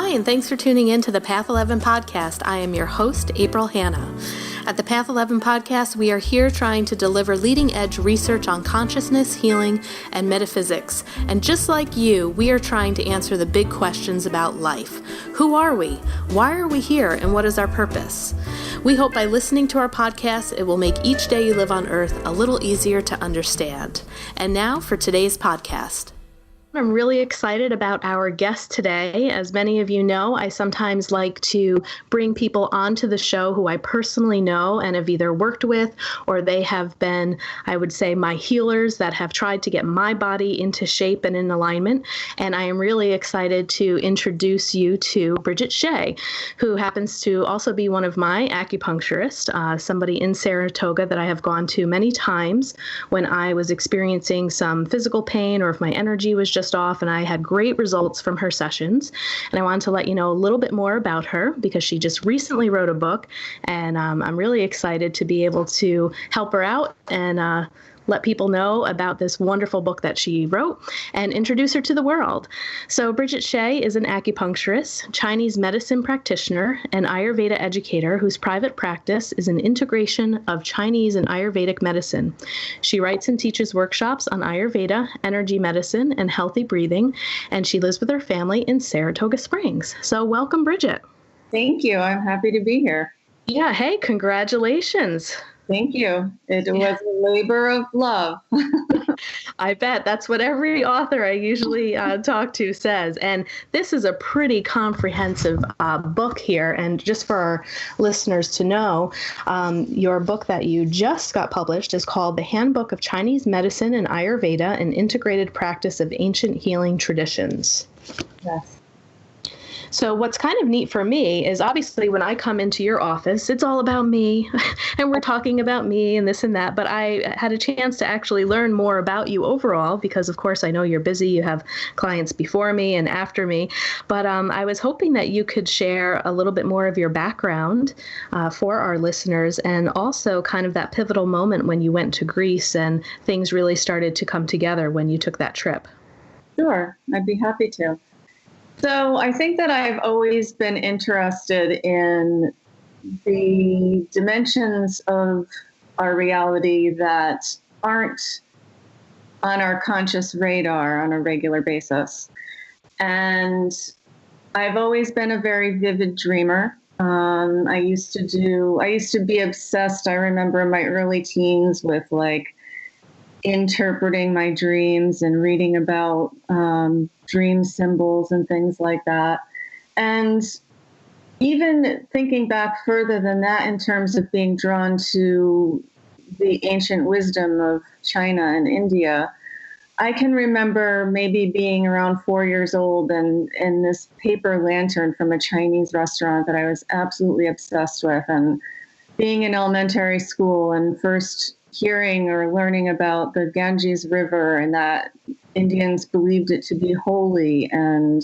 Hi, and thanks for tuning in to the Path 11 podcast. I am your host, April Hanna. At the Path 11 podcast, we are here trying to deliver leading-edge research on consciousness, healing, and metaphysics. And just like you, we are trying to answer the big questions about life. Who are we? Why are we here? And what is our purpose? We hope by listening to our podcast, it will make each day you live on Earth a little easier to understand. And now for today's podcast. I'm really excited about our guest today. As many of you know, I sometimes like to bring people onto the show who I personally know and have either worked with, or they have been, I would say, my healers that have tried to get my body into shape and in alignment. And I am really excited to introduce you to Bridgette Shay, who happens to also be one of my acupuncturists, somebody in Saratoga that I have gone to many times when I was experiencing some physical pain or if my energy was just off, and I had great results from her sessions. And I wanted to let you know a little bit more about her because she just recently wrote a book, and I'm really excited to be able to help her out and let people know about this wonderful book that she wrote and introduce her to the world. So Bridgette Shay is an acupuncturist, Chinese medicine practitioner, and Ayurveda educator whose private practice is an integration of Chinese and Ayurvedic medicine. She writes and teaches workshops on Ayurveda, energy medicine, and healthy breathing, and she lives with her family in Saratoga Springs. So welcome, Bridgette. Thank you. I'm happy to be here. Yeah, hey, congratulations. Thank you. It was a labor of love. I bet. That's what every author I usually talk to says. And this is a pretty comprehensive book here. And just for our listeners to know, your book that you just got published is called The Handbook of Chinese Medicine and Ayurveda, an Integrated Practice of Ancient Healing Traditions. Yes. So what's kind of neat for me is obviously when I come into your office, it's all about me and we're talking about me and this and that. But I had a chance to actually learn more about you overall because, of course, I know you're busy. You have clients before me and after me. But I was hoping that you could share a little bit more of your background for our listeners and also kind of that pivotal moment when you went to Greece and things really started to come together when you took that trip. Sure. I'd be happy to. So I think that I've always been interested in the dimensions of our reality that aren't on our conscious radar on a regular basis. And I've always been a very vivid dreamer. I used to be obsessed, I remember in my early teens, with interpreting my dreams and reading about dream symbols and things like that. And even thinking back further than that in terms of being drawn to the ancient wisdom of China and India, I can remember maybe being around 4 years old and this paper lantern from a Chinese restaurant that I was absolutely obsessed with, and being in elementary school and first hearing or learning about the Ganges River and that Indians believed it to be holy, and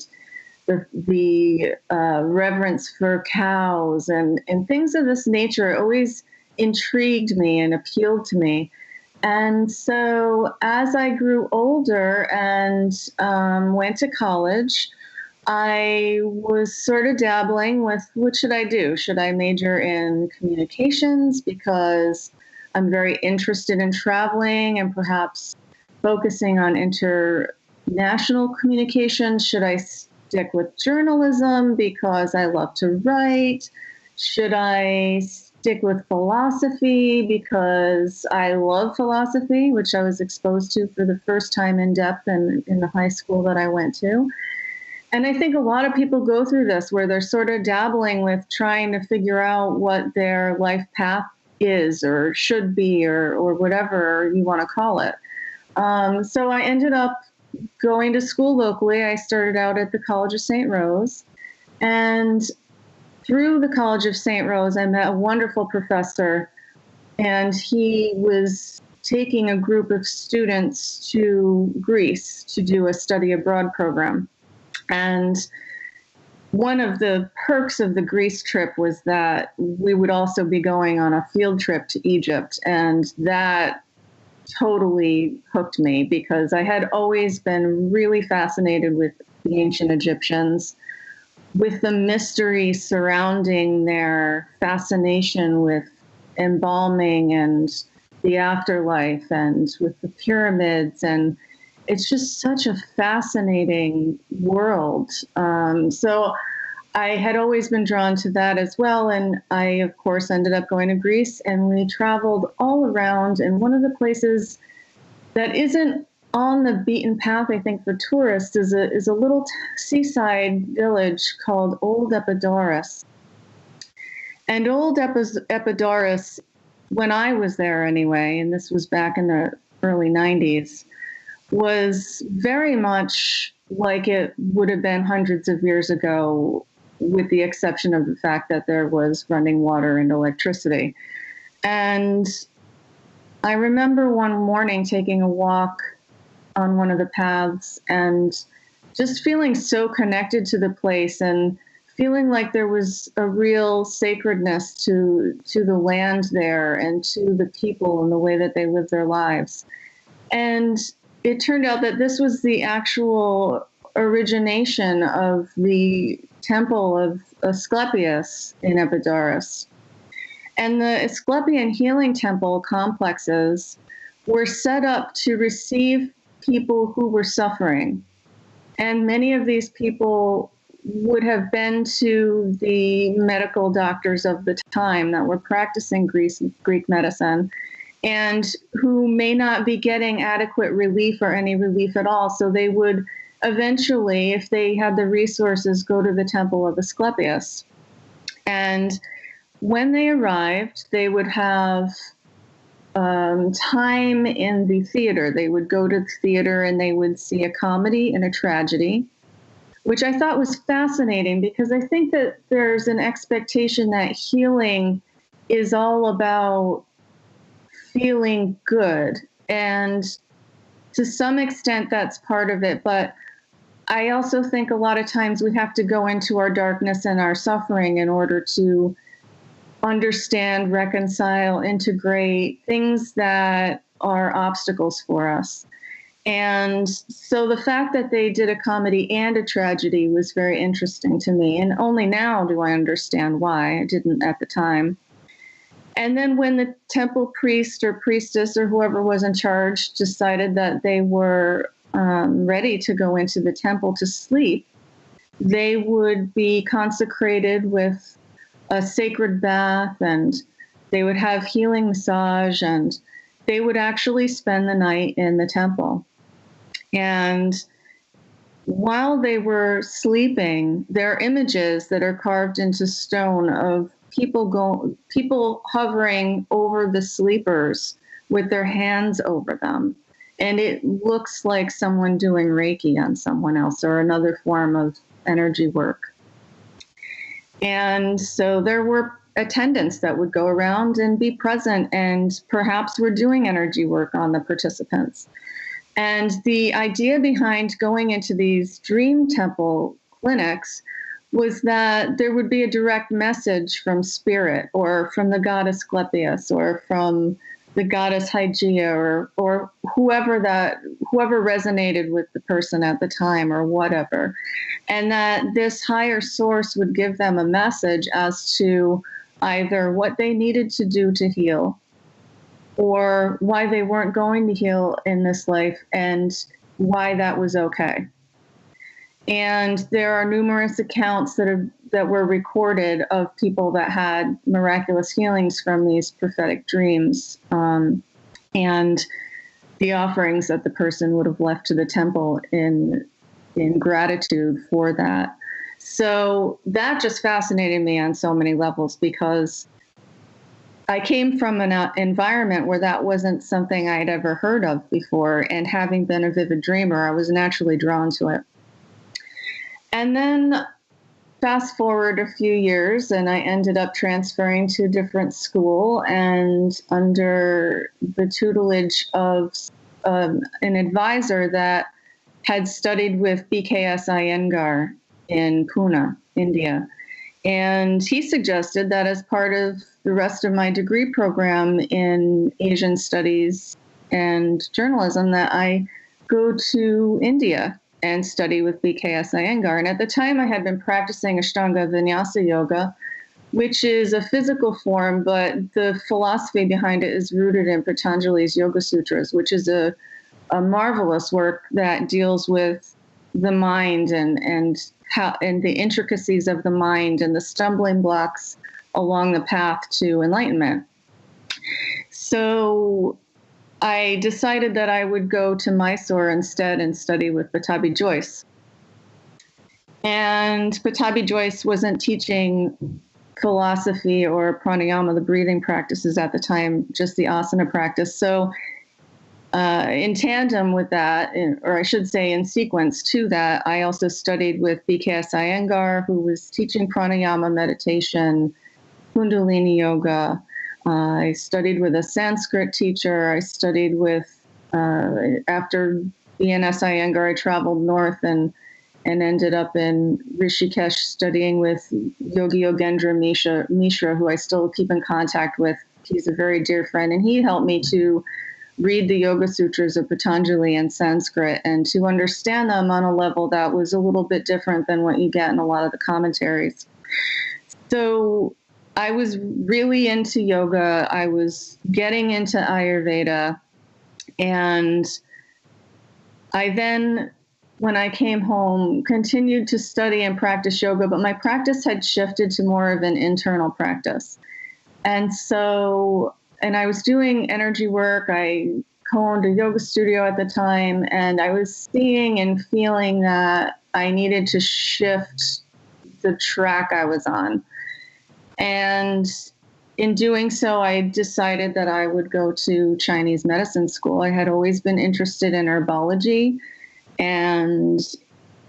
the reverence for cows and things of this nature always intrigued me and appealed to me. And so as I grew older and went to college, I was sort of dabbling with what should I do? Should I major in communications because I'm very interested in traveling and perhaps focusing on international communication? Should I stick with journalism because I love to write? Should I stick with philosophy because I love philosophy, which I was exposed to for the first time in depth in the high school that I went to? And I think a lot of people go through this where they're sort of dabbling with trying to figure out what their life path is or should be or whatever you want to call it. So I ended up going to school locally. I started out at the College of St. Rose, and through the College of St. Rose, I met a wonderful professor, and he was taking a group of students to Greece to do a study abroad program. And one of the perks of the Greece trip was that we would also be going on a field trip to Egypt. And that totally hooked me because I had always been really fascinated with the ancient Egyptians. with the mystery surrounding their fascination with embalming and the afterlife and with the pyramids. And it's just such a fascinating world. So I had always been drawn to that as well. And I, of course, ended up going to Greece, and we traveled all around. And one of the places that isn't on the beaten path, I think, for tourists is a little seaside village called Old Epidaurus. And Old Epidaurus, when I was there anyway, and this was back in the early 90s, was very much like it would have been hundreds of years ago, with the exception of the fact that there was running water and electricity. And I remember one morning taking a walk on one of the paths and just feeling so connected to the place and feeling like there was a real sacredness to the land there and to the people and the way that they live their lives. And it turned out that this was the actual origination of the Temple of Aesklepios in Epidaurus. And the Asklepion healing temple complexes were set up to receive people who were suffering. And many of these people would have been to the medical doctors of the time that were practicing Greek medicine, and who may not be getting adequate relief or any relief at all. So they would eventually, if they had the resources, go to the Temple of Asklepios. And when they arrived, they would have time in the theater. They would go to the theater and they would see a comedy and a tragedy, which I thought was fascinating, because I think that there's an expectation that healing is all about feeling good. And to some extent, that's part of it. But I also think a lot of times we have to go into our darkness and our suffering in order to understand, reconcile, integrate things that are obstacles for us. And so the fact that they did a comedy and a tragedy was very interesting to me. And only now do I understand why. I didn't at the time. And then when the temple priest or priestess or whoever was in charge decided that they were ready to go into the temple to sleep, they would be consecrated with a sacred bath, and they would have healing massage, and they would actually spend the night in the temple. And while they were sleeping, there are images that are carved into stone of people hovering over the sleepers with their hands over them. And it looks like someone doing Reiki on someone else or another form of energy work. And so there were attendants that would go around and be present and perhaps were doing energy work on the participants. And the idea behind going into these dream temple clinics was that there would be a direct message from spirit or from the god Asklepios or from the goddess Hygeia or whoever resonated with the person at the time or whatever. And that this higher source would give them a message as to either what they needed to do to heal or why they weren't going to heal in this life and why that was okay. And there are numerous accounts that were recorded of people that had miraculous healings from these prophetic dreams, and the offerings that the person would have left to the temple in gratitude for that. So that just fascinated me on so many levels, because I came from an environment where that wasn't something I'd ever heard of before, and having been a vivid dreamer, I was naturally drawn to it. And then fast forward a few years, and I ended up transferring to a different school, and under the tutelage of an advisor that had studied with BKS Iyengar in Pune, India. And he suggested that as part of the rest of my degree program in Asian studies and journalism, that I go to India and study with BKS Iyengar. And at the time, I had been practicing Ashtanga Vinyasa Yoga, which is a physical form, but the philosophy behind it is rooted in Patanjali's Yoga Sutras, which is a marvelous work that deals with the mind and the intricacies of the mind and the stumbling blocks along the path to enlightenment. So I decided that I would go to Mysore instead and study with Pattabhi Jois. And Pattabhi Jois wasn't teaching philosophy or pranayama, the breathing practices at the time, just the asana practice. So in tandem with that, or I should say in sequence to that, I also studied with BKS Iyengar, who was teaching pranayama meditation, Kundalini yoga. I studied with a Sanskrit teacher. I studied with, after BNS Iyengar, I traveled north and ended up in Rishikesh studying with Yogi Yogendra Mishra, who I still keep in contact with. He's a very dear friend, and he helped me to read the Yoga Sutras of Patanjali in Sanskrit and to understand them on a level that was a little bit different than what you get in a lot of the commentaries. So I was really into yoga. I was getting into Ayurveda. And I then, when I came home, continued to study and practice yoga, but my practice had shifted to more of an internal practice. And I was doing energy work. I co-owned a yoga studio at the time, and I was seeing and feeling that I needed to shift the track I was on. And in doing so, I decided that I would go to Chinese medicine school. I had always been interested in herbology and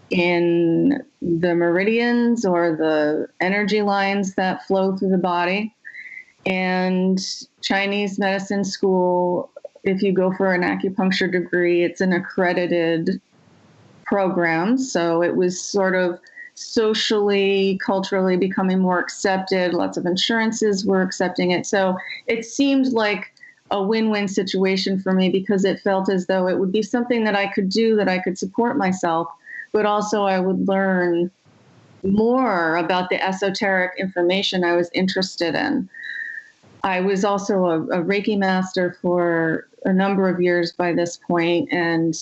in the meridians or the energy lines that flow through the body. And Chinese medicine school, if you go for an acupuncture degree, it's an accredited program. So it was sort of socially, culturally becoming more accepted. Lots of insurances were accepting it. So it seemed like a win-win situation for me because it felt as though it would be something that I could do, that I could support myself, but also I would learn more about the esoteric information I was interested in. I was also a Reiki master for a number of years by this point, and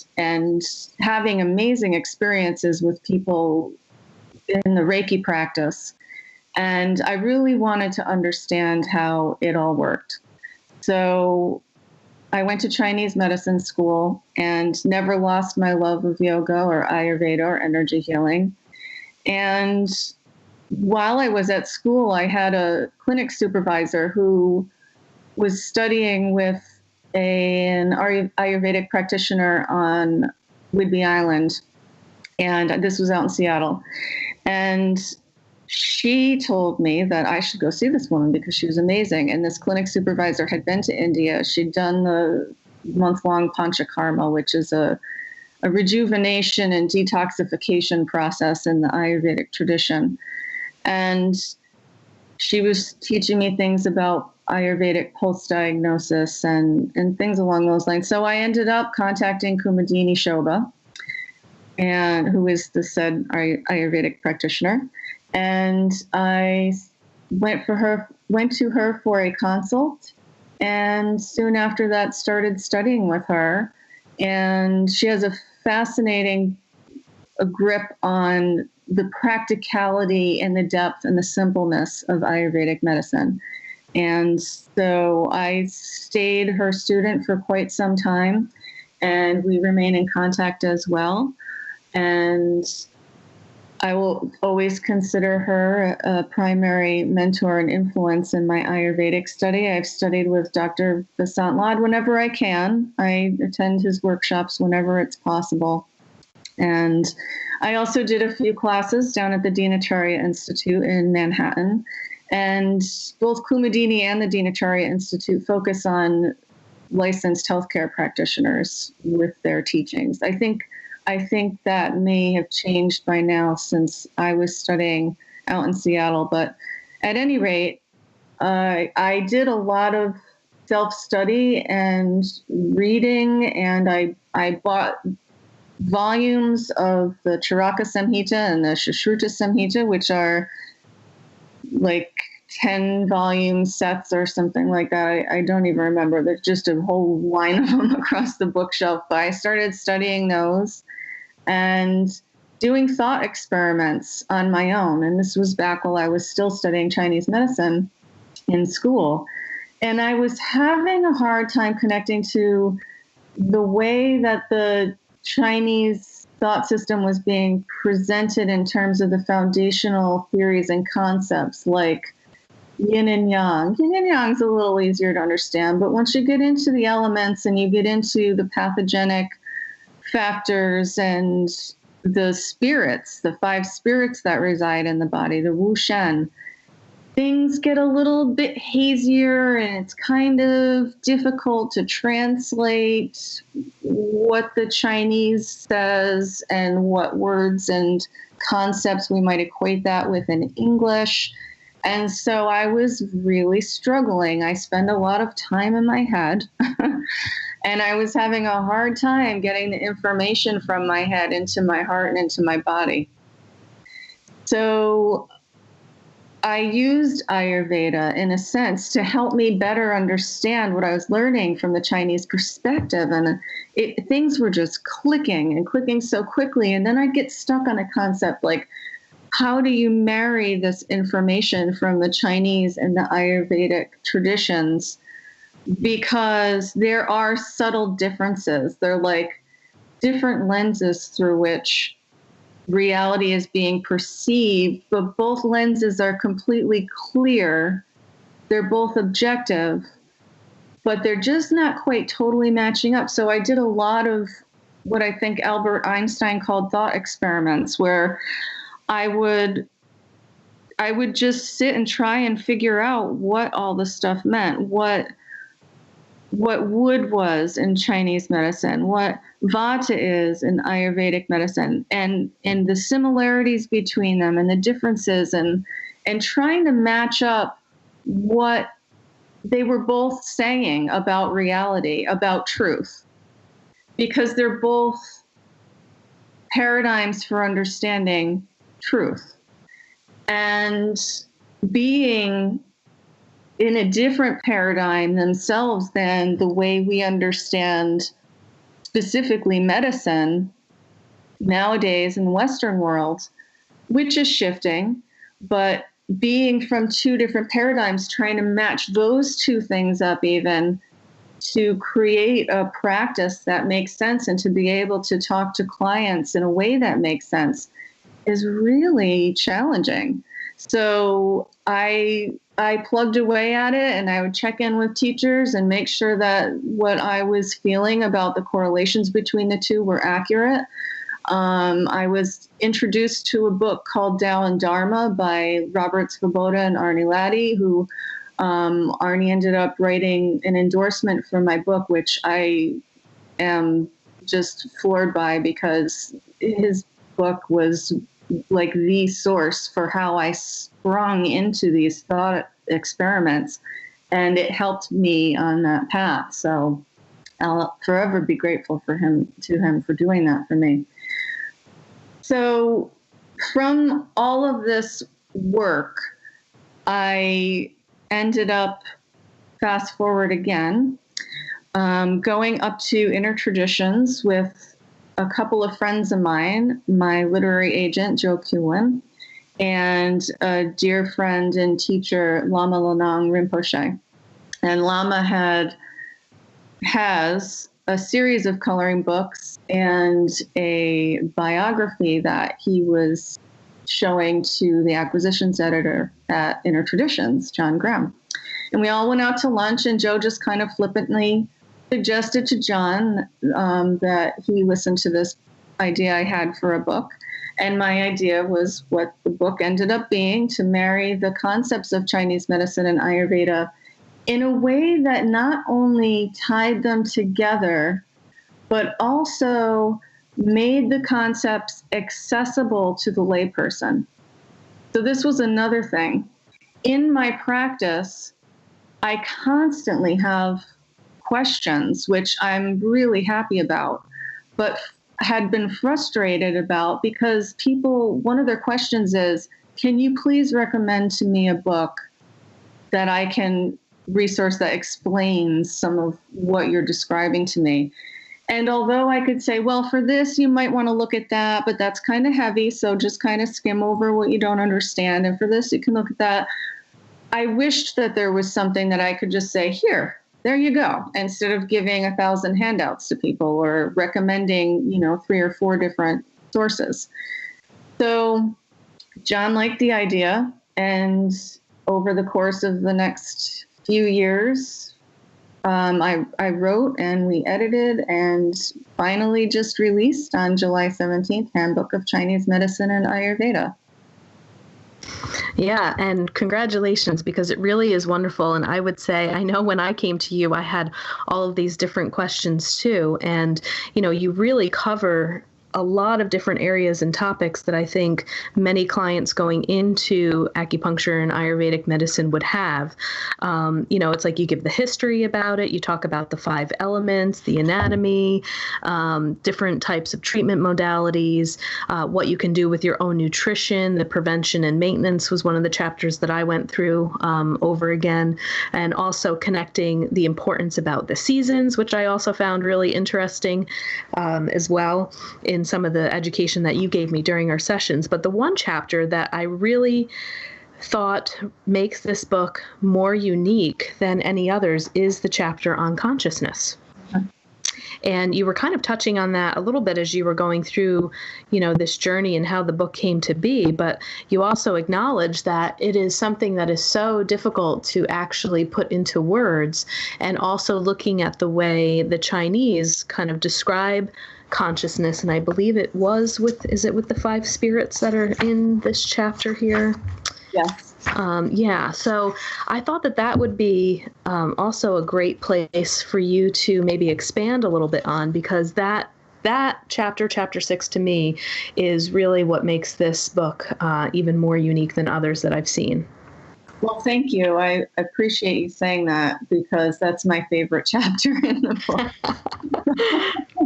having amazing experiences with people in the Reiki practice. And I really wanted to understand how it all worked. So I went to Chinese medicine school and never lost my love of yoga or Ayurveda or energy healing. And while I was at school, I had a clinic supervisor who was studying with an Ayurvedic practitioner on Whidbey Island. And this was out in Seattle. And she told me that I should go see this woman because she was amazing. And this clinic supervisor had been to India. She'd done the month-long panchakarma, which is a rejuvenation and detoxification process in the Ayurvedic tradition. And she was teaching me things about Ayurvedic pulse diagnosis and things along those lines. So I ended up contacting Kumudini Shobha, and who is the said Ayurvedic practitioner. And I went to her for a consult, and soon after that started studying with her. And she has a fascinating grip on the practicality and the depth and the simpleness of Ayurvedic medicine. And so I stayed her student for quite some time, and we remain in contact as well. And I will always consider her a primary mentor and influence in my Ayurvedic study. I've studied with Dr. Vasant Lad whenever I can. I attend his workshops whenever it's possible. And I also did a few classes down at the Dinacharya Institute in Manhattan. And both Kumudini and the Dinacharya Institute focus on licensed healthcare practitioners with their teachings. I think that may have changed by now since I was studying out in Seattle. But at any rate, I did a lot of self-study and reading, and I bought volumes of the Charaka Samhita and the Sushruta Samhita, which are like 10 volume sets or something like that. I don't even remember. There's just a whole line of them across the bookshelf. But I started studying those and doing thought experiments on my own. And this was back while I was still studying Chinese medicine in school. And I was having a hard time connecting to the way that the Chinese thought system was being presented in terms of the foundational theories and concepts like yin and yang. Yin and yang is a little easier to understand, but once you get into the elements and you get into the pathogenic factors and the spirits, the 5 spirits that reside in the body, the Wu Shen, things get a little bit hazier, and it's kind of difficult to translate what the Chinese says and what words and concepts we might equate that with in English. And so I was really struggling. I spend a lot of time in my head, and I was having a hard time getting the information from my head into my heart and into my body. So I used Ayurveda, in a sense, to help me better understand what I was learning from the Chinese perspective. And things were just clicking and clicking so quickly. And then I'd get stuck on a concept like, how do you marry this information from the Chinese and the Ayurvedic traditions? Because there are subtle differences. They're like different lenses through which reality is being perceived, but both lenses are completely clear. They're both objective, but they're just not quite totally matching up. So I did a lot of what I think Albert Einstein called thought experiments, where I would just sit and try and figure out what all the stuff meant, what wood was in Chinese medicine, what vata is in Ayurvedic medicine, and the similarities between them and the differences, and trying to match up what they were both saying about reality, about truth, because they're both paradigms for understanding truth. And being in a different paradigm themselves than the way we understand specifically medicine nowadays in the Western world, which is shifting, but being from 2 different paradigms, trying to match those 2 things up even to create a practice that makes sense and to be able to talk to clients in a way that makes sense is really challenging. So I plugged away at it, and I would check in with teachers and make sure that what I was feeling about the correlations between the 2 were accurate. I was introduced to a book called Tao and Dharma by Robert Svoboda and Arnie Laddie, who Arnie ended up writing an endorsement for my book, which I am just floored by, because his book was like the source for how I sprung into these thought experiments, and it helped me on that path. So I'll forever be grateful to him for doing that for me. So from all of this work, I ended up, fast forward again, going up to Inner Traditions with a couple of friends of mine, my literary agent, Joe Kuwin, and a dear friend and teacher, Lama Lonang Rinpoche. And Lama has a series of coloring books and a biography that he was showing to the acquisitions editor at Inner Traditions, John Graham. And we all went out to lunch, and Joe just kind of flippantly suggested to John that he listened to this idea I had for a book. And my idea was what the book ended up being, to marry the concepts of Chinese medicine and Ayurveda in a way that not only tied them together, but also made the concepts accessible to the layperson. So this was another thing. In my practice, I constantly have questions, which I'm really happy about. But had been frustrated about, because one of their questions is, can you please recommend to me a book that I can resource that explains some of what you're describing to me? And although I could say, well, for this, you might want to look at that, but that's kind of heavy, so just kind of skim over what you don't understand. And for this, you can look at that. I wished that there was something that I could just say, here, there you go, instead of giving 1,000 handouts to people or recommending, 3 or 4 different sources. So John liked the idea, and over the course of the next few years, I wrote and we edited and finally just released on July 17th, Handbook of Chinese Medicine and Ayurveda. Yeah, and congratulations, because it really is wonderful. And I would say, I know when I came to you, I had all of these different questions too. And, you really cover a lot of different areas and topics that I think many clients going into acupuncture and Ayurvedic medicine would have. It's like you give the history about it, you talk about the 5 elements, the anatomy, different types of treatment modalities, what you can do with your own nutrition, the prevention and maintenance was one of the chapters that I went through over again, and also connecting the importance about the seasons, which I also found really interesting as well in some of the education that you gave me during our sessions. But the one chapter that I really thought makes this book more unique than any others is the chapter on consciousness. And you were kind of touching on that a little bit as you were going through, this journey and how the book came to be. But you also acknowledge that it is something that is so difficult to actually put into words, and also looking at the way the Chinese kind of describe consciousness. And I believe it was with the 5 spirits that are in this chapter here? Yes. So I thought that would be also a great place for you to maybe expand a little bit on, because that chapter 6 to me is really what makes this book even more unique than others that I've seen. Well, thank you. I appreciate you saying that, because that's my favorite chapter in the book.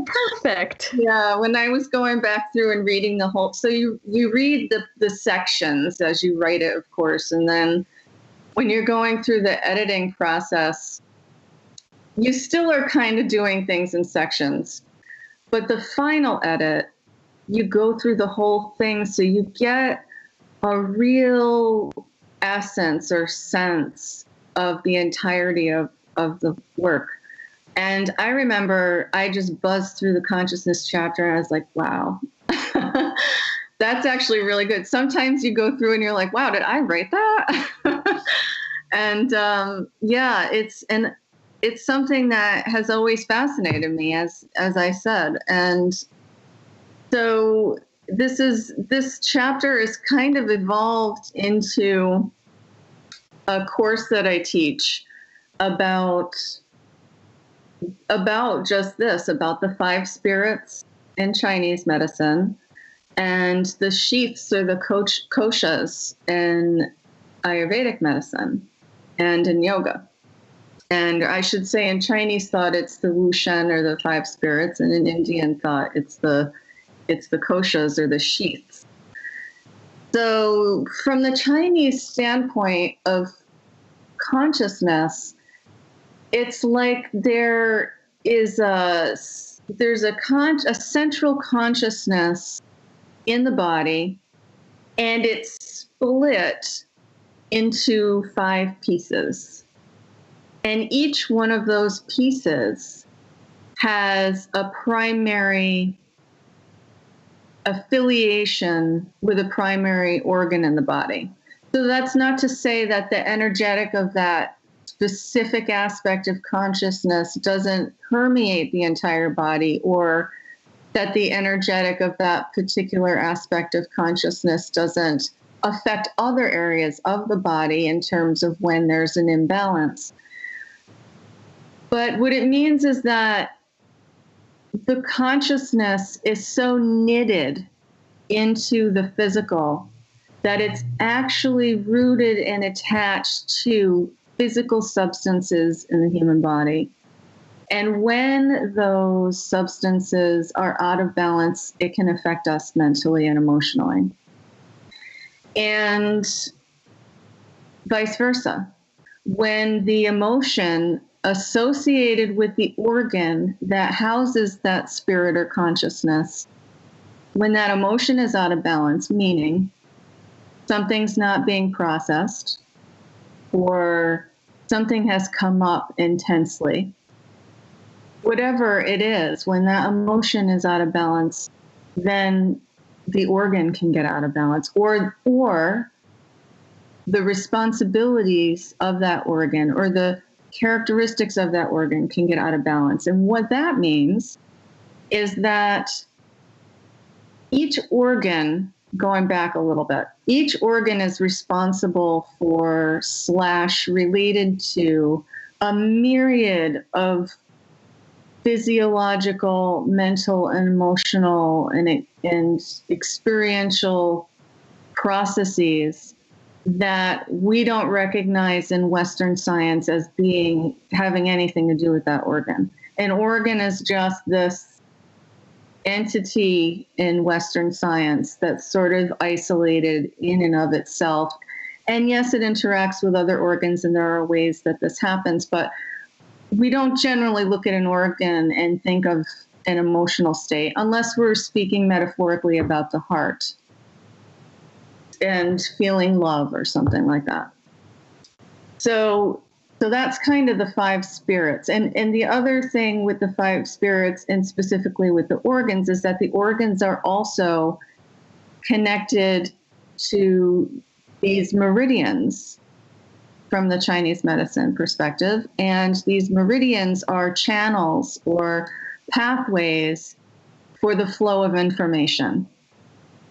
Perfect. Yeah, when I was going back through and reading the whole, so you read the sections as you write it, of course, and then when you're going through the editing process, you still are kind of doing things in sections. But the final edit, you go through the whole thing, so you get a real essence or sense of the entirety of the work. And I remember I just buzzed through the consciousness chapter, and I was like, wow, that's actually really good. Sometimes you go through and you're like, wow, did I write that? And it's something that has always fascinated me, as I said. And so this chapter is kind of evolved into a course that I teach about just this, about the 5 spirits in Chinese medicine and the sheaths or the koshas in Ayurvedic medicine and in yoga. And I should say in Chinese thought it's the Wu Shen or the 5 spirits, and in Indian thought it's the koshas or the sheaths. So from the Chinese standpoint of consciousness, it's like there's a central consciousness in the body, and it's split into 5 pieces. And each one of those pieces has a primary affiliation with a primary organ in the body. So that's not to say that the energetic of that specific aspect of consciousness doesn't permeate the entire body, or that the energetic of that particular aspect of consciousness doesn't affect other areas of the body in terms of when there's an imbalance. But what it means is that the consciousness is so knitted into the physical that it's actually rooted and attached to physical substances in the human body. And when those substances are out of balance, it can affect us mentally and emotionally. And vice versa. When the emotion associated with the organ that houses that spirit or consciousness, when that emotion is out of balance, meaning something's not being processed or something has come up intensely, whatever it is, when that emotion is out of balance, then the organ can get out of balance, or the responsibilities of that organ or the characteristics of that organ can get out of balance. And what that means is that each organ, going back a little bit, each organ is responsible for / related to a myriad of physiological, mental, and emotional and experiential processes that we don't recognize in Western science as having anything to do with that organ. An organ is just this entity in Western science that's sort of isolated in and of itself. And yes, it interacts with other organs, and there are ways that this happens, but we don't generally look at an organ and think of an emotional state unless we're speaking metaphorically about the heart and feeling love or something like that. So that's kind of the 5 spirits. And the other thing with the 5 spirits, and specifically with the organs, is that the organs are also connected to these meridians from the Chinese medicine perspective. And these meridians are channels or pathways for the flow of information.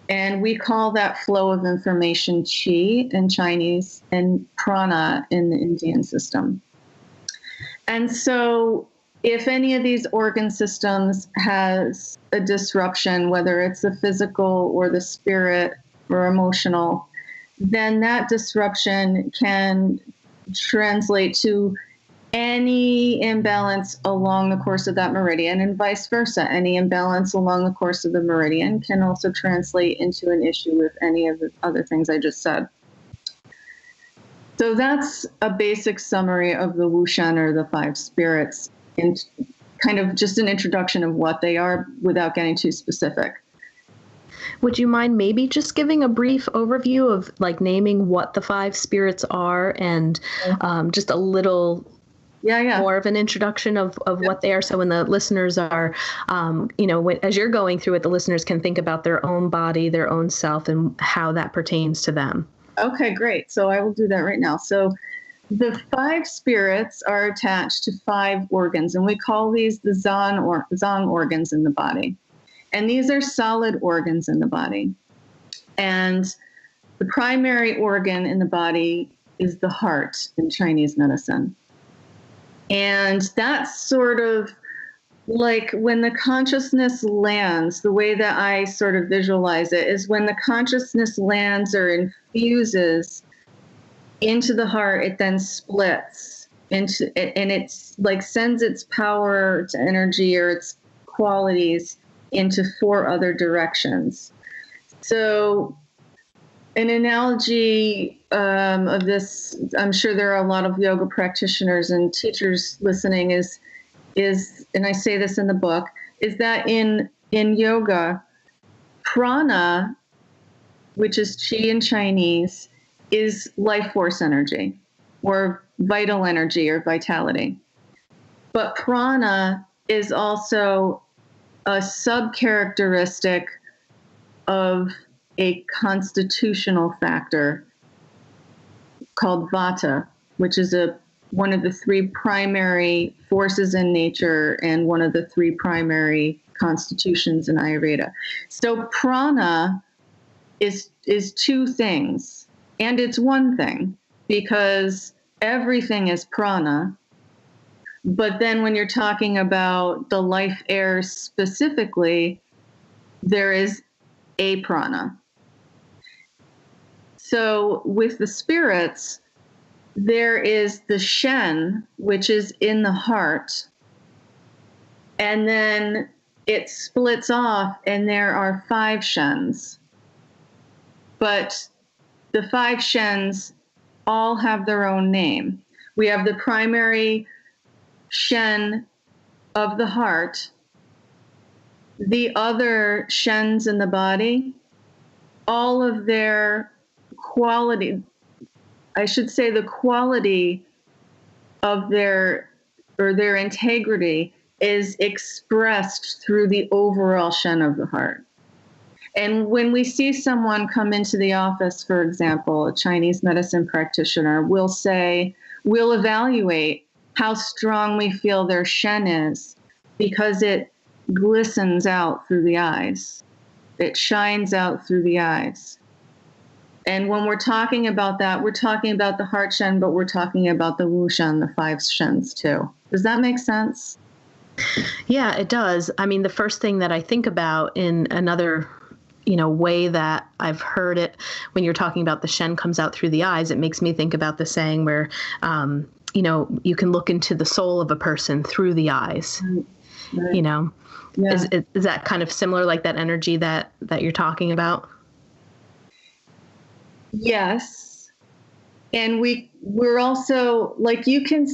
And we call that flow of information qi in Chinese and prana in the Indian system. And so if any of these organ systems has a disruption, whether it's the physical or the spirit or emotional, then that disruption can translate to any imbalance along the course of that meridian, and vice versa. Any imbalance along the course of the meridian can also translate into an issue with any of the other things I just said. So that's a basic summary of the Wushan, or the 5 spirits, and kind of just an introduction of what they are without getting too specific. Would you mind maybe just giving a brief overview of like naming what the 5 spirits are, and just a little more of an introduction of what they are, so when the listeners are, as you're going through it, the listeners can think about their own body, their own self, and how that pertains to them. Okay, great. So I will do that right now. So the 5 spirits are attached to 5 organs, and we call these the Zang organs in the body. And these are solid organs in the body. And the primary organ in the body is the heart in Chinese medicine. And that's sort of like when the consciousness lands, the way that I sort of visualize it is when the consciousness lands or infuses into the heart, it then splits into it, and it's like sends its power, its energy, or its qualities into 4 other directions. So an analogy of this, I'm sure there are a lot of yoga practitioners and teachers listening, is, and I say this in the book, is that in yoga, prana, which is qi in Chinese, is life force energy or vital energy or vitality. But prana is also a subcharacteristic of a constitutional factor called vata, which is one of the 3 primary forces in nature and one of the 3 primary constitutions in Ayurveda. So prana is 2 things, and it's one thing, because everything is prana. But then when you're talking about the life air specifically, there is a prana. So with the spirits, there is the Shen, which is in the heart, And then it splits off, and there are 5 shens. But the 5 shens all have their own name. We have the primary shen of the heart, the other shens in the body, all of their quality, I should say the quality of their integrity is expressed through the overall shen of the heart. And when we see someone come into the office, for example, a Chinese medicine practitioner, we'll evaluate how strong we feel their shen is, because it glistens out through the eyes. It shines out through the eyes. And when we're talking about that, we're talking about the heart shen, but we're talking about the wu shen, the 5 shens too. Does that make sense? Yeah, it does. I mean, the first thing that I think about in another way that I've heard it, when you're talking about the shen comes out through the eyes, it makes me think about the saying where, you can look into the soul of a person through the eyes. Right. Yeah. Is that kind of similar, like that energy that you're talking about? Yes. And we're also like, you can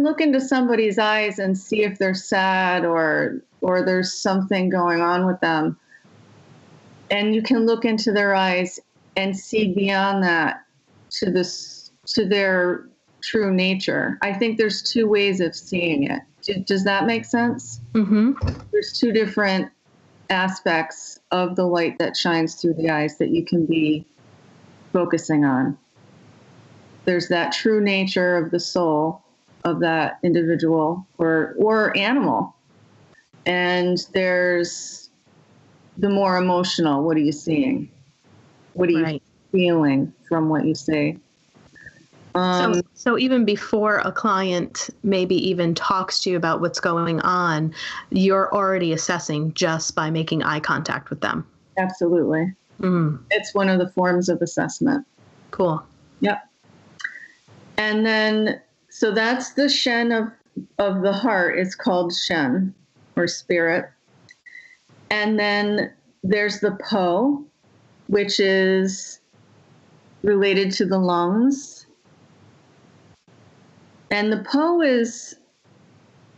look into somebody's eyes and see if they're sad or there's something going on with them. And you can look into their eyes and see beyond that to their true nature. I think there's 2 ways of seeing it. Does that make sense? Mm-hmm. There's 2 different aspects of the light that shines through the eyes that you can be focusing on. There's that true nature of the soul of that individual or animal. And there's the more emotional. What are you seeing? What are you feeling from what you say? So even before a client maybe even talks to you about what's going on, you're already assessing just by making eye contact with them. Absolutely. Mm. It's one of the forms of assessment. Cool. Yep. And then, so that's the shen of the heart. It's called shen or spirit. And then there's the po, which is related to the lungs. And the po is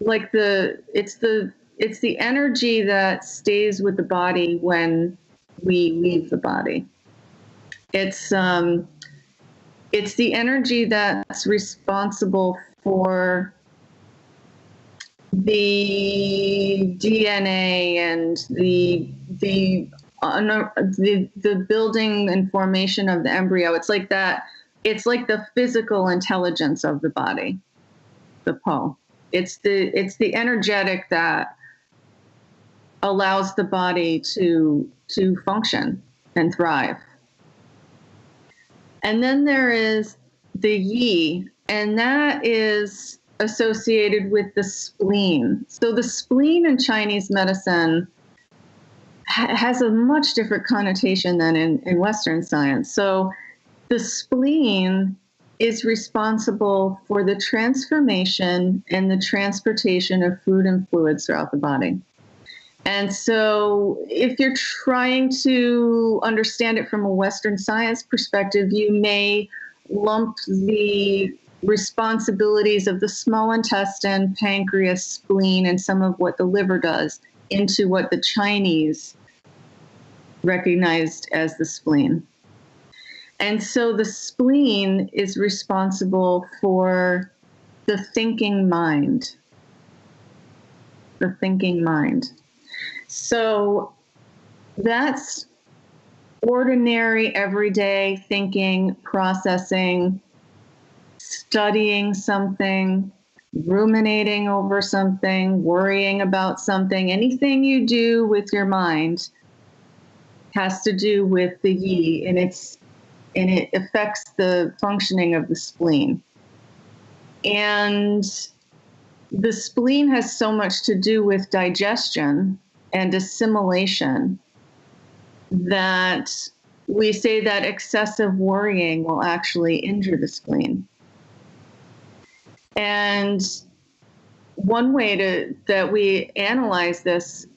like it's the energy that stays with the body when we leave the body. It's the energy that's responsible for the DNA and the building and formation of the embryo. It's like that. It's like the physical intelligence of the body, the po. It's the energetic that allows the body to function and thrive. And then there is the yi, and that is associated with the spleen. So the spleen in Chinese medicine has a much different connotation than in Western science. So the spleen is responsible for the transformation and the transportation of food and fluids throughout the body. And so if you're trying to understand it from a Western science perspective, you may lump the responsibilities of the small intestine, pancreas, spleen, and some of what the liver does into what the Chinese recognized as the spleen. And so the spleen is responsible for the thinking mind. The thinking mind. So that's ordinary, everyday thinking, processing, studying something, ruminating over something, worrying about something. Anything you do with your mind has to do with the yi, and it affects the functioning of the spleen. And the spleen has so much to do with digestion and assimilation that we say that excessive worrying will actually injure the spleen. And one way that we analyze this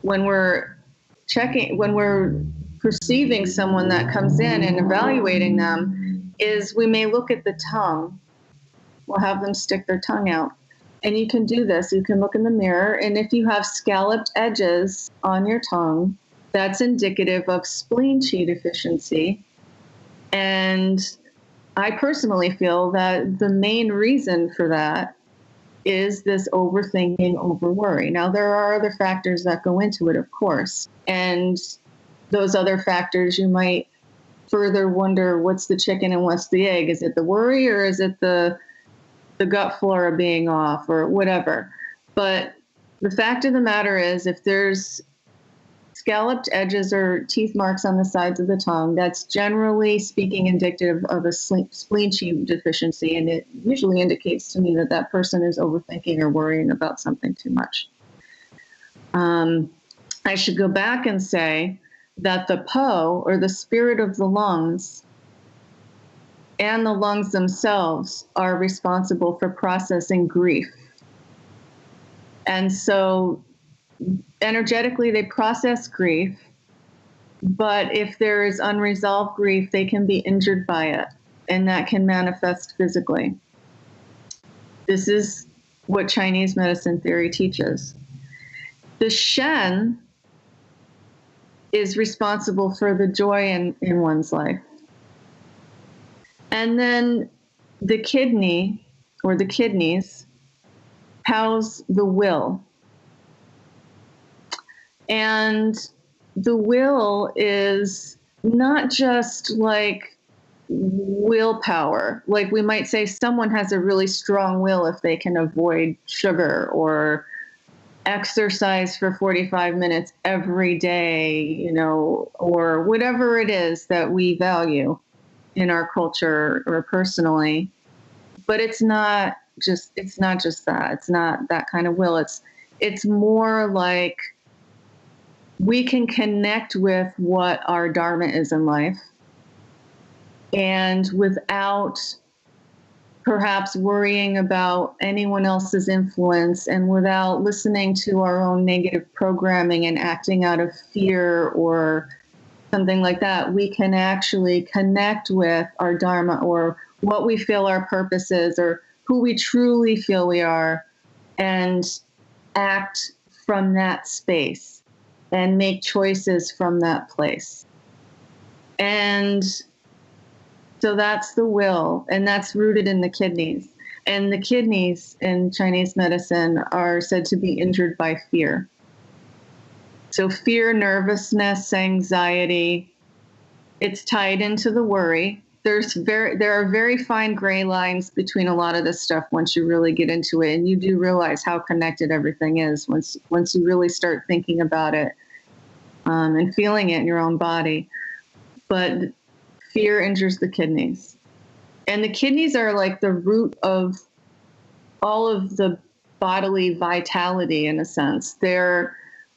when we're perceiving someone that comes in and evaluating them is we may look at the tongue. We'll have them stick their tongue out. And you can do this. You can look in the mirror, and if you have scalloped edges on your tongue, that's indicative of spleen qi deficiency. And I personally feel that the main reason for that is this overthinking, overworry. Now, there are other factors that go into it, of course. And those other factors, you might further wonder, what's the chicken and what's the egg? Is it the worry, or is it the gut flora being off, or whatever? But the fact of the matter is, if there's scalloped edges or teeth marks on the sides of the tongue, that's generally speaking indicative of a spleen qi deficiency, and it usually indicates to me that that person is overthinking or worrying about something too much. I should go back and say that the po, or the spirit of the lungs, and the lungs themselves are responsible for processing grief. And so energetically, they process grief, but if there is unresolved grief, they can be injured by it, and that can manifest physically. This is what Chinese medicine theory teaches. The Shen is responsible for the joy in one's life. And then the kidney, or the kidneys, house the will. And the will is not just like willpower. Like we might say someone has a really strong will if they can avoid sugar or exercise for 45 minutes every day, or whatever it is that we value in our culture or personally. But it's not just that. It's not that kind of will. It's more like we can connect with what our dharma is in life, and without perhaps worrying about anyone else's influence, and without listening to our own negative programming and acting out of fear or something like that, we can actually connect with our dharma, or what we feel our purpose is, or who we truly feel we are, and act from that space and make choices from that place. And so that's the will, and that's rooted in the kidneys. And the kidneys in Chinese medicine are said to be injured by fear. So fear, nervousness, anxiety, it's tied into the worry. There are very fine gray lines between a lot of this stuff once you really get into it, and you do realize how connected everything is once you really start thinking about it and feeling it in your own body. But fear injures the kidneys, and the kidneys are like the root of all of the bodily vitality, in a sense.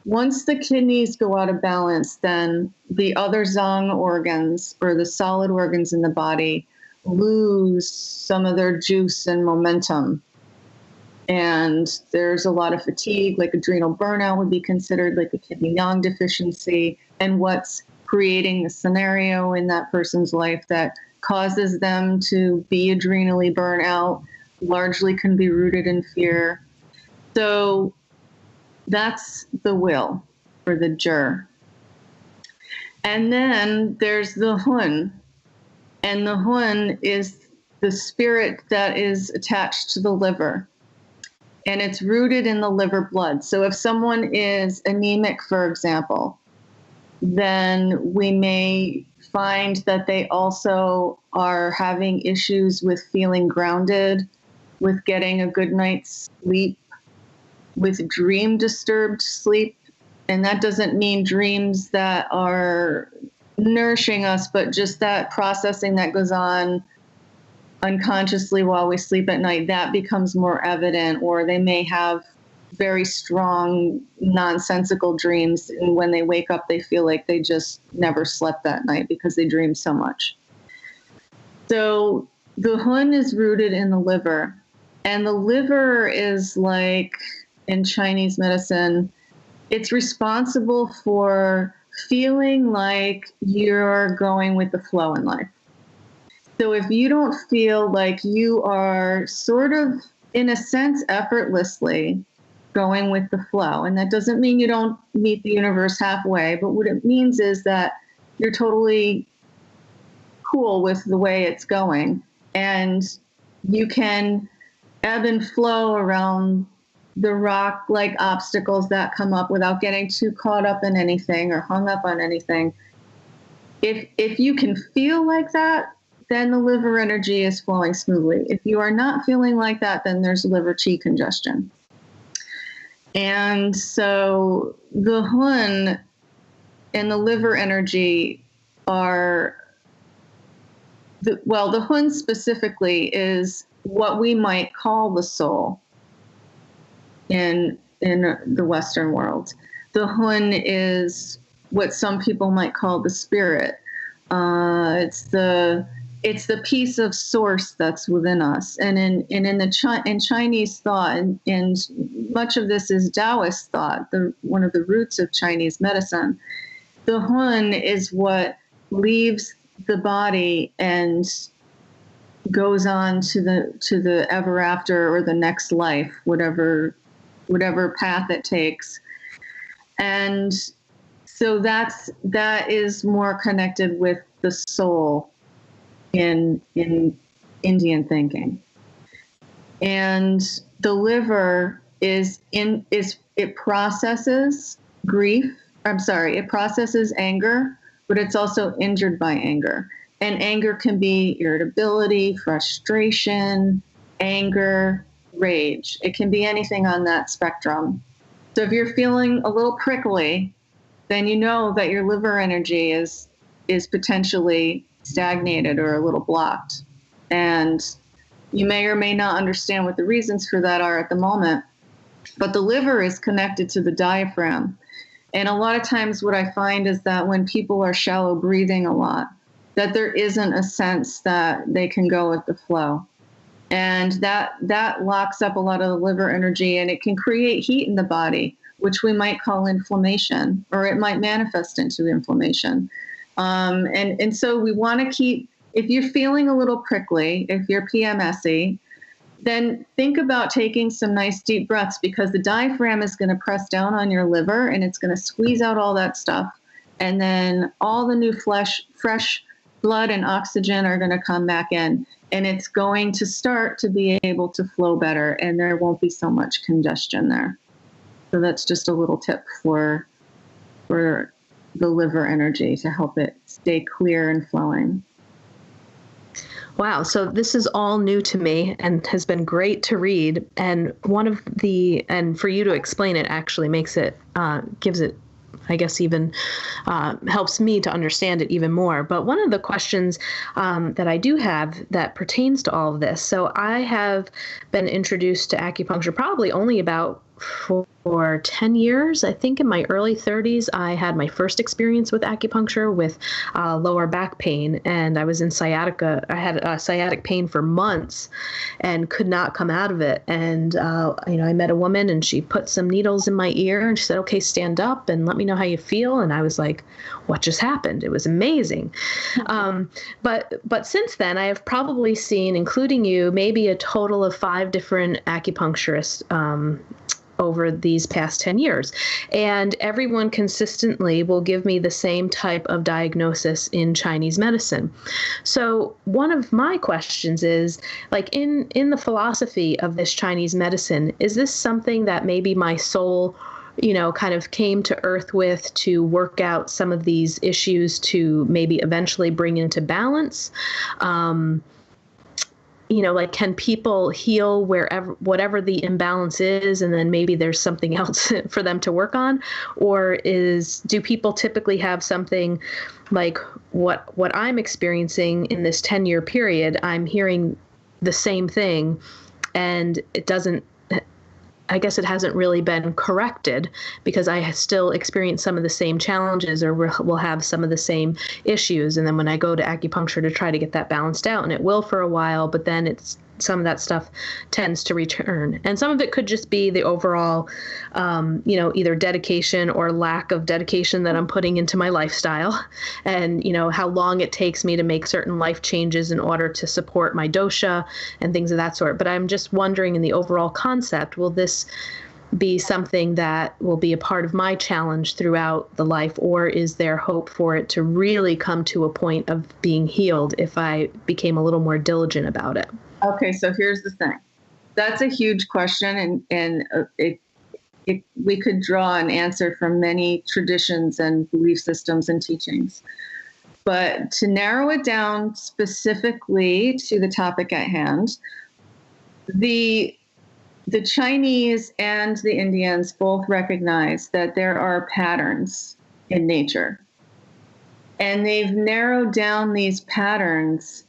Once the kidneys go out of balance, then the other zang organs, or the solid organs in the body, lose some of their juice and momentum. And there's a lot of fatigue, like adrenal burnout would be considered like a kidney yang deficiency. And what's creating the scenario in that person's life that causes them to be adrenally burnt out largely can be rooted in fear. So that's the will, or the jur. And then there's the hun. And the hun is the spirit that is attached to the liver. And it's rooted in the liver blood. So if someone is anemic, for example, then we may find that they also are having issues with feeling grounded, with getting a good night's sleep, with dream disturbed sleep. And that doesn't mean dreams that are nourishing us, but just that processing that goes on unconsciously while we sleep at night, that becomes more evident. Or they may have very strong nonsensical dreams, and when they wake up, they feel like they just never slept that night because they dreamed so much. So the hun is rooted in the liver. And the liver is like, in Chinese medicine, it's responsible for feeling like you're going with the flow in life. So if you don't feel like you are sort of, in a sense, effortlessly going with the flow, and that doesn't mean you don't meet the universe halfway, but what it means is that you're totally cool with the way it's going, and you can ebb and flow around the rock-like obstacles that come up without getting too caught up in anything or hung up on anything. If you can feel like that, then the liver energy is flowing smoothly. If you are not feeling like that, then there's liver qi congestion. And so the hun and the liver energy are, the hun specifically is what we might call the soul in the Western world. The hun is what some people might call the spirit. It's the piece of source that's within us. And in Chinese thought, and much of this is Taoist thought, one of the roots of Chinese medicine, the hun is what leaves the body and goes on to the ever after or the next life, whatever path it takes. And so that is more connected with the soul in Indian thinking. And the liver it processes it processes anger, but it's also injured by anger. And anger can be irritability, frustration, anger, rage. It can be anything on that spectrum. So if you're feeling a little prickly, then you know that your liver energy is potentially stagnated or a little blocked. And you may or may not understand what the reasons for that are at the moment. But the liver is connected to the diaphragm. And a lot of times what I find is that when people are shallow breathing a lot, that there isn't a sense that they can go with the flow. And that locks up a lot of the liver energy, and it can create heat in the body, which we might call inflammation, or it might manifest into inflammation. And so we want to keep, if you're feeling a little prickly, if you're PMSy, then think about taking some nice deep breaths, because the diaphragm is going to press down on your liver and it's going to squeeze out all that stuff. And then all the new fresh blood and oxygen are going to come back in, and it's going to start to be able to flow better, and there won't be so much congestion there. So that's just a little tip for the liver energy to help it stay clear and flowing. Wow. So this is all new to me and has been great to read. And and for you to explain it actually makes it, gives it, I guess, even helps me to understand it even more. But one of the questions that I do have that pertains to all of this. So I have been introduced to acupuncture probably only about for 10 years. I think in my early 30s, I had my first experience with acupuncture with lower back pain, and I was in sciatica. I had sciatic pain for months and could not come out of it. And, I met a woman, and she put some needles in my ear, and she said, "Okay, stand up and let me know how you feel." And I was like, what just happened? It was amazing. But since then, I have probably seen, including you, maybe a total of 5 different acupuncturists over these past 10 years. And everyone consistently will give me the same type of diagnosis in Chinese medicine. So one of my questions is, like, in the philosophy of this Chinese medicine, is this something that maybe my soul, kind of came to earth with to work out some of these issues to maybe eventually bring into balance? Can people heal whatever the imbalance is, and then maybe there's something else for them to work on? Or do people typically have something like what I'm experiencing in this 10-year period? I'm hearing the same thing, and I guess it hasn't really been corrected, because I still experience some of the same challenges, or will have some of the same issues. And then when I go to acupuncture to try to get that balanced out, and it will for a while, but then some of that stuff tends to return. And some of it could just be the overall, either dedication or lack of dedication that I'm putting into my lifestyle, and, how long it takes me to make certain life changes in order to support my dosha and things of that sort. But I'm just wondering, in the overall concept, will this be something that will be a part of my challenge throughout the life, or is there hope for it to really come to a point of being healed if I became a little more diligent about it? Okay, so here's the thing. That's a huge question, and we could draw an answer from many traditions and belief systems and teachings. But to narrow it down specifically to the topic at hand, the Chinese and the Indians both recognize that there are patterns in nature. And they've narrowed down these patterns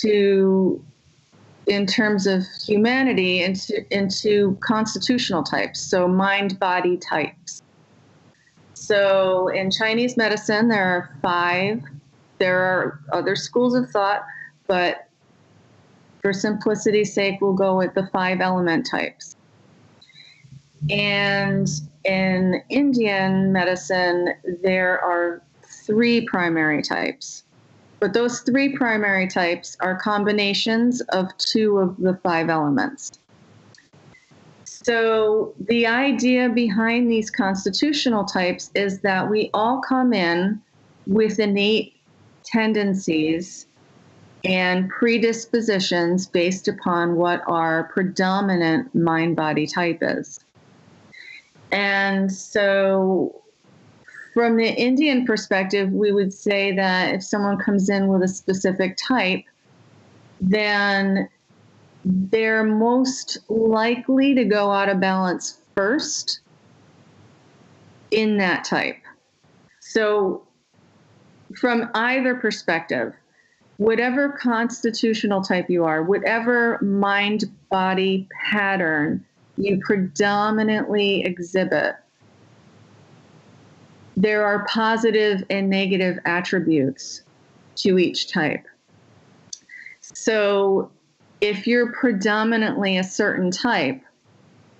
in terms of humanity, into constitutional types, so mind-body types. So in Chinese medicine, there are 5. There are other schools of thought, but for simplicity's sake, we'll go with the 5 element types. And in Indian medicine, there are 3 primary types. But those 3 primary types are combinations of 2 of the 5 elements. So the idea behind these constitutional types is that we all come in with innate tendencies and predispositions based upon what our predominant mind-body type is. And so from the Indian perspective, we would say that if someone comes in with a specific type, then they're most likely to go out of balance first in that type. So from either perspective, whatever constitutional type you are, whatever mind-body pattern you predominantly exhibit, there are positive and negative attributes to each type. So if you're predominantly a certain type,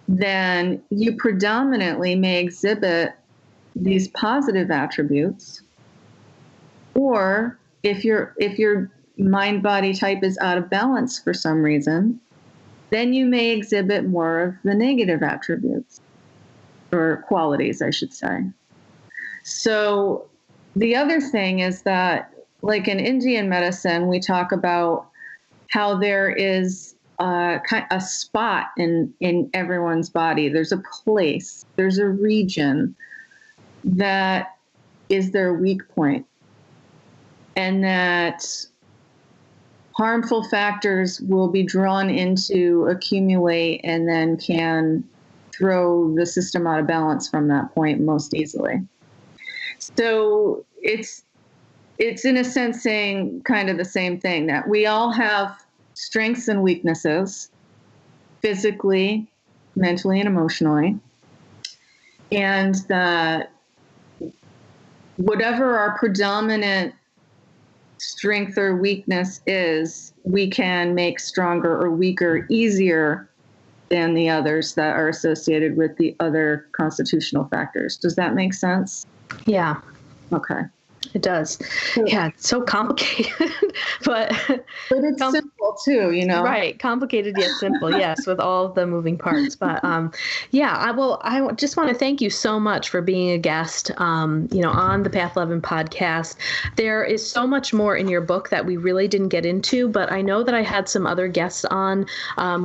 then you predominantly may exhibit these positive attributes. Or if your mind-body type is out of balance for some reason, then you may exhibit more of the negative attributes, or qualities, I should say. So the other thing is that, like in Indian medicine, we talk about how there is a spot in everyone's body. There's a place, there's a region that is their weak point, and that harmful factors will be drawn into, accumulate, and then can throw the system out of balance from that point most easily. So it's in a sense saying kind of the same thing, that we all have strengths and weaknesses, physically, mentally, and emotionally, and that whatever our predominant strength or weakness is, we can make stronger or weaker easier than the others that are associated with the other constitutional factors. Does that make sense? Yeah. Okay. It does. Yeah, it's so complicated, but it's simple too, Right, complicated yet simple. Yes, with all the moving parts. But I just want to thank you so much for being a guest, on the Path 11 podcast. There is so much more in your book that we really didn't get into, but I know that I had some other guests on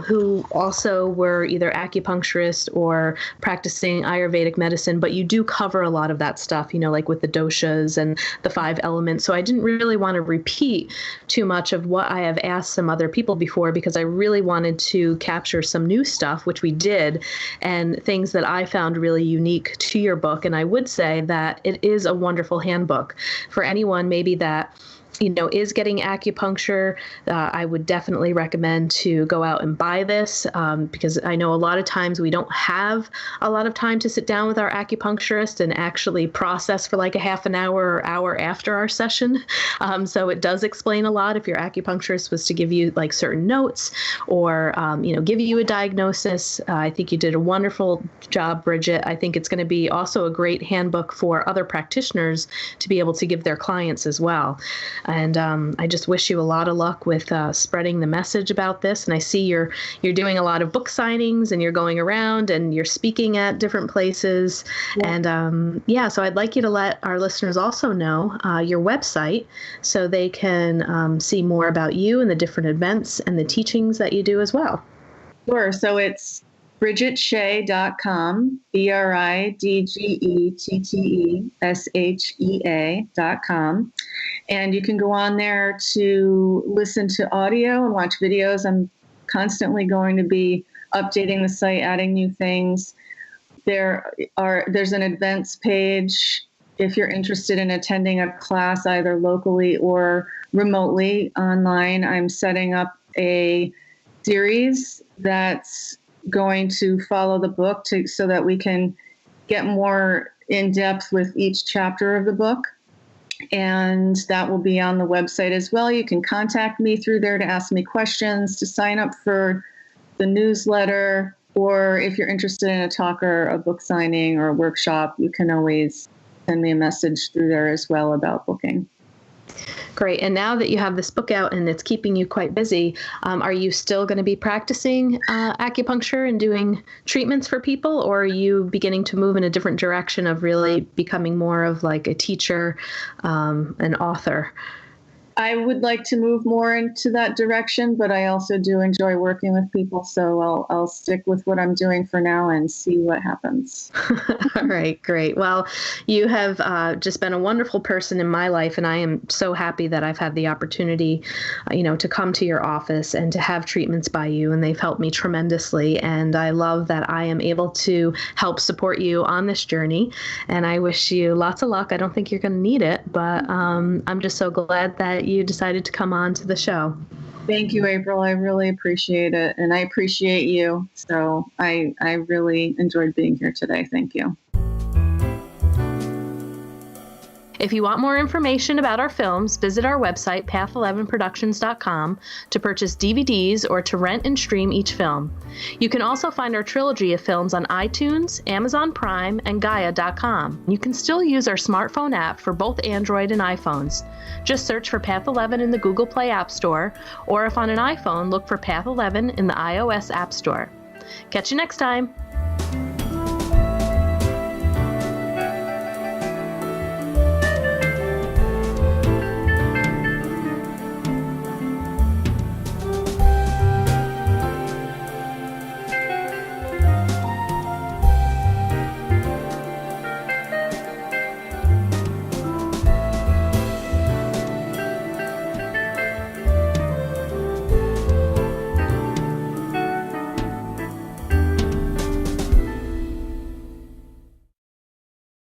who also were either acupuncturists or practicing Ayurvedic medicine, but you do cover a lot of that stuff, like with the doshas and the 5 elements. So I didn't really want to repeat too much of what I have asked some other people before, because I really wanted to capture some new stuff, which we did, and things that I found really unique to your book. And I would say that it is a wonderful handbook for anyone maybe that is getting acupuncture, I would definitely recommend to go out and buy this because I know a lot of times we don't have a lot of time to sit down with our acupuncturist and actually process for like a half an hour or hour after our session. So it does explain a lot if your acupuncturist was to give you like certain notes or, give you a diagnosis. I think you did a wonderful job, Bridgette. I think it's going to be also a great handbook for other practitioners to be able to give their clients as well. And I just wish you a lot of luck with spreading the message about this. And I see you're doing a lot of book signings and you're going around and you're speaking at different places. Yeah. And so I'd like you to let our listeners also know your website so they can see more about you and the different events and the teachings that you do as well. Sure. So it's BridgetteShay.com, BridgetteShea.com. And you can go on there to listen to audio and watch videos. I'm constantly going to be updating the site, adding new things. There's an events page if you're interested in attending a class either locally or remotely online. I'm setting up a series that's going to follow the book so that we can get more in depth with each chapter of the book. And that will be on the website as well. You can contact me through there to ask me questions, to sign up for the newsletter, or if you're interested in a talk or a book signing or a workshop, you can always send me a message through there as well about booking. Great. And now that you have this book out and it's keeping you quite busy, are you still going to be practicing acupuncture and doing treatments for people, or are you beginning to move in a different direction of really becoming more of like a teacher, an author? I would like to move more into that direction, but I also do enjoy working with people. So I'll stick with what I'm doing for now and see what happens. All right, great. Well, you have just been a wonderful person in my life, and I am so happy that I've had the opportunity, to come to your office and to have treatments by you, and they've helped me tremendously. And I love that I am able to help support you on this journey, and I wish you lots of luck. I don't think you're going to need it, but I'm just so glad that you decided to come on to the show. Thank you, April. I really appreciate it. And I appreciate you. So I really enjoyed being here today. Thank you. If you want more information about our films, visit our website, path11productions.com, to purchase DVDs or to rent and stream each film. You can also find our trilogy of films on iTunes, Amazon Prime, and Gaia.com. You can still use our smartphone app for both Android and iPhones. Just search for Path 11 in the Google Play App Store, or if on an iPhone, look for Path 11 in the iOS App Store. Catch you next time.